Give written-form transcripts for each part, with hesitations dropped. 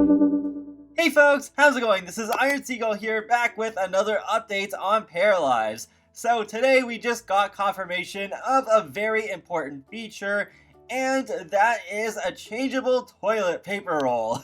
Hey folks, how's it going? This is Iron Seagull here, back with another update on Paralives. So today we just got confirmation of a very important feature, and that is a changeable toilet paper roll.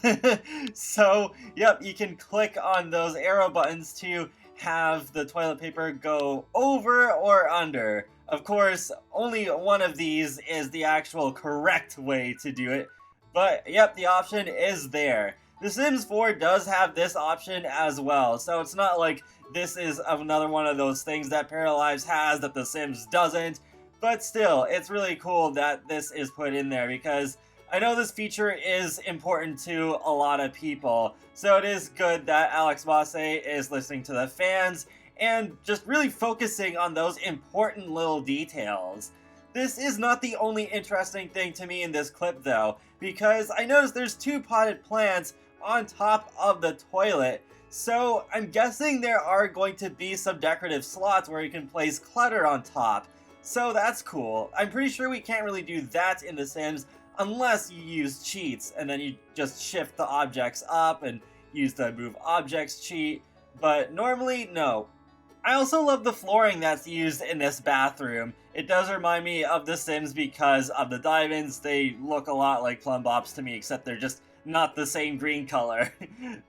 So, yep, you can click on those arrow buttons to have the toilet paper go over or under. Of course, only one of these is the actual correct way to do it, but yep, the option is there. The Sims 4 does have this option as well, so it's not like this is another one of those things that Paralives has that The Sims doesn't, but still, it's really cool that this is put in there because I know this feature is important to a lot of people, so it is good that Alex Bosse is listening to the fans and just really focusing on those important little details. This is not the only interesting thing to me in this clip though, because I noticed there's two potted plants on top of the toilet, so I'm guessing there are going to be some decorative slots where you can place clutter on top, so that's cool. I'm pretty sure we can't really do that in The Sims unless you use cheats, and then you just shift the objects up and use the move objects cheat, but normally, no. I also love the flooring that's used in this bathroom. It does remind me of The Sims because of the diamonds. They look a lot like plumb bobs to me, except they're just not the same green color.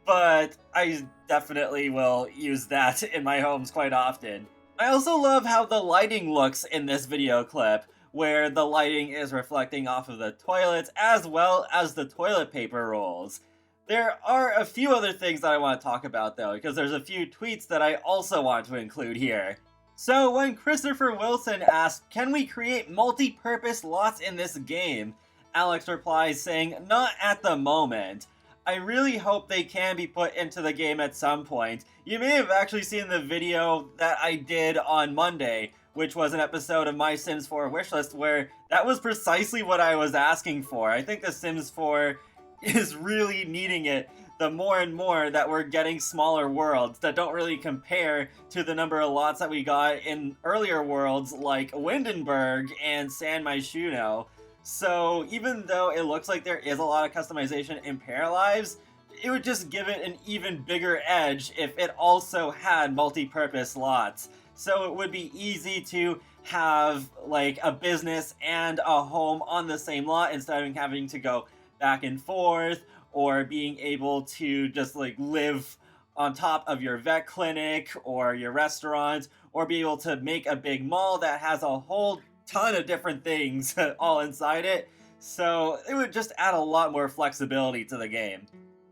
But I definitely will use that in my homes quite often. I also love how the lighting looks in this video clip, where the lighting is reflecting off of the toilets as well as the toilet paper rolls. There are a few other things that I want to talk about though, because there's a few tweets that I also want to include here. So when Christopher Wilson asked, can we create multi-purpose lots in this game? Alex replies saying, not at the moment. I really hope they can be put into the game at some point. You may have actually seen the video that I did on Monday, which was an episode of my Sims 4 wishlist where that was precisely what I was asking for. I think The Sims 4 is really needing it the more and more that we're getting smaller worlds that don't really compare to the number of lots that we got in earlier worlds like Windenburg and San Myshuno. So even though it looks like there is a lot of customization in Paralives, it would just give it an even bigger edge if it also had multi-purpose lots. So it would be easy to have like a business and a home on the same lot instead of having to go back and forth, or being able to just like live on top of your vet clinic or your restaurant, or be able to make a big mall that has a whole ton of different things all inside it. So it would just add a lot more flexibility to the game.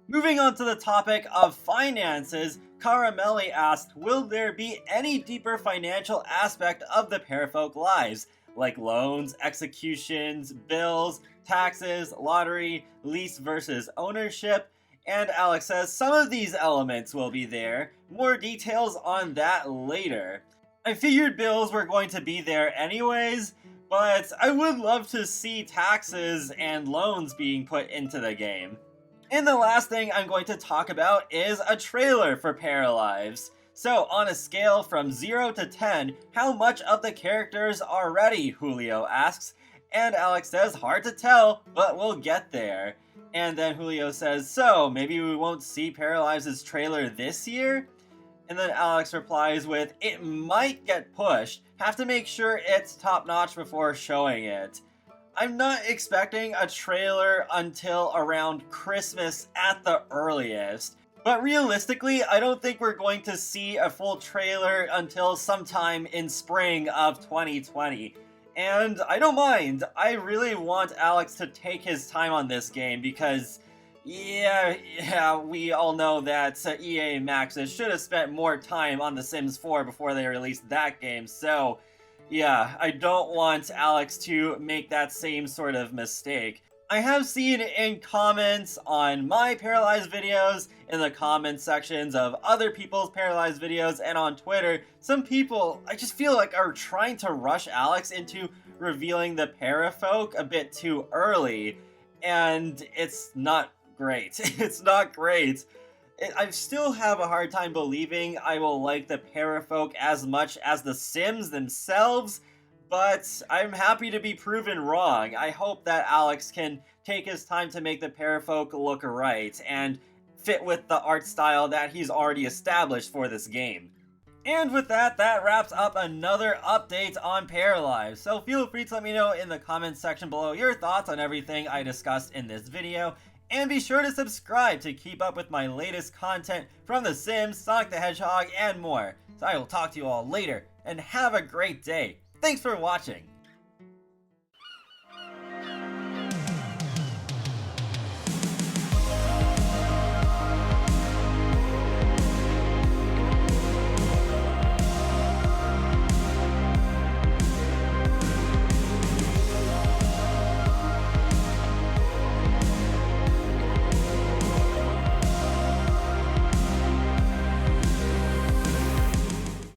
Moving on to the topic of finances, Caramelli asked, will there be any deeper financial aspect of the Parafolk lives, like loans, executions, bills, taxes, lottery, lease versus ownership? And Alex says some of these elements will be there. More details on that later. I figured bills were going to be there anyways, but I would love to see taxes and loans being put into the game. And the last thing I'm going to talk about is a trailer for Paralives. So on a scale from 0 to 10, how much of the characters are ready, Julio asks. And Alex says, hard to tell, but we'll get there. And then Julio says, so maybe we won't see Paralives' trailer this year? And then Alex replies with, it might get pushed. Have to make sure it's top-notch before showing it. I'm not expecting a trailer until around Christmas at the earliest. But realistically, I don't think we're going to see a full trailer until sometime in spring of 2020. And I don't mind. I really want Alex to take his time on this game because yeah, we all know that EA and Maxis should have spent more time on The Sims 4 before they released that game, so yeah, I don't want Alex to make that same sort of mistake. I have seen in comments on my Paralives videos, in the comment sections of other people's Paralives videos, and on Twitter, some people, I just feel like, are trying to rush Alex into revealing the Parafolk a bit too early, and it's not great. It's not great. I still have a hard time believing I will like the Parafolk as much as the Sims themselves, but I'm happy to be proven wrong. I hope that Alex can take his time to make the Parafolk look right, and fit with the art style that he's already established for this game. And with that, that wraps up another update on Paralives. So feel free to let me know in the comments section below your thoughts on everything I discussed in this video. And be sure to subscribe to keep up with my latest content from The Sims, Sonic the Hedgehog, and more. So I will talk to you all later, and have a great day. Thanks for watching.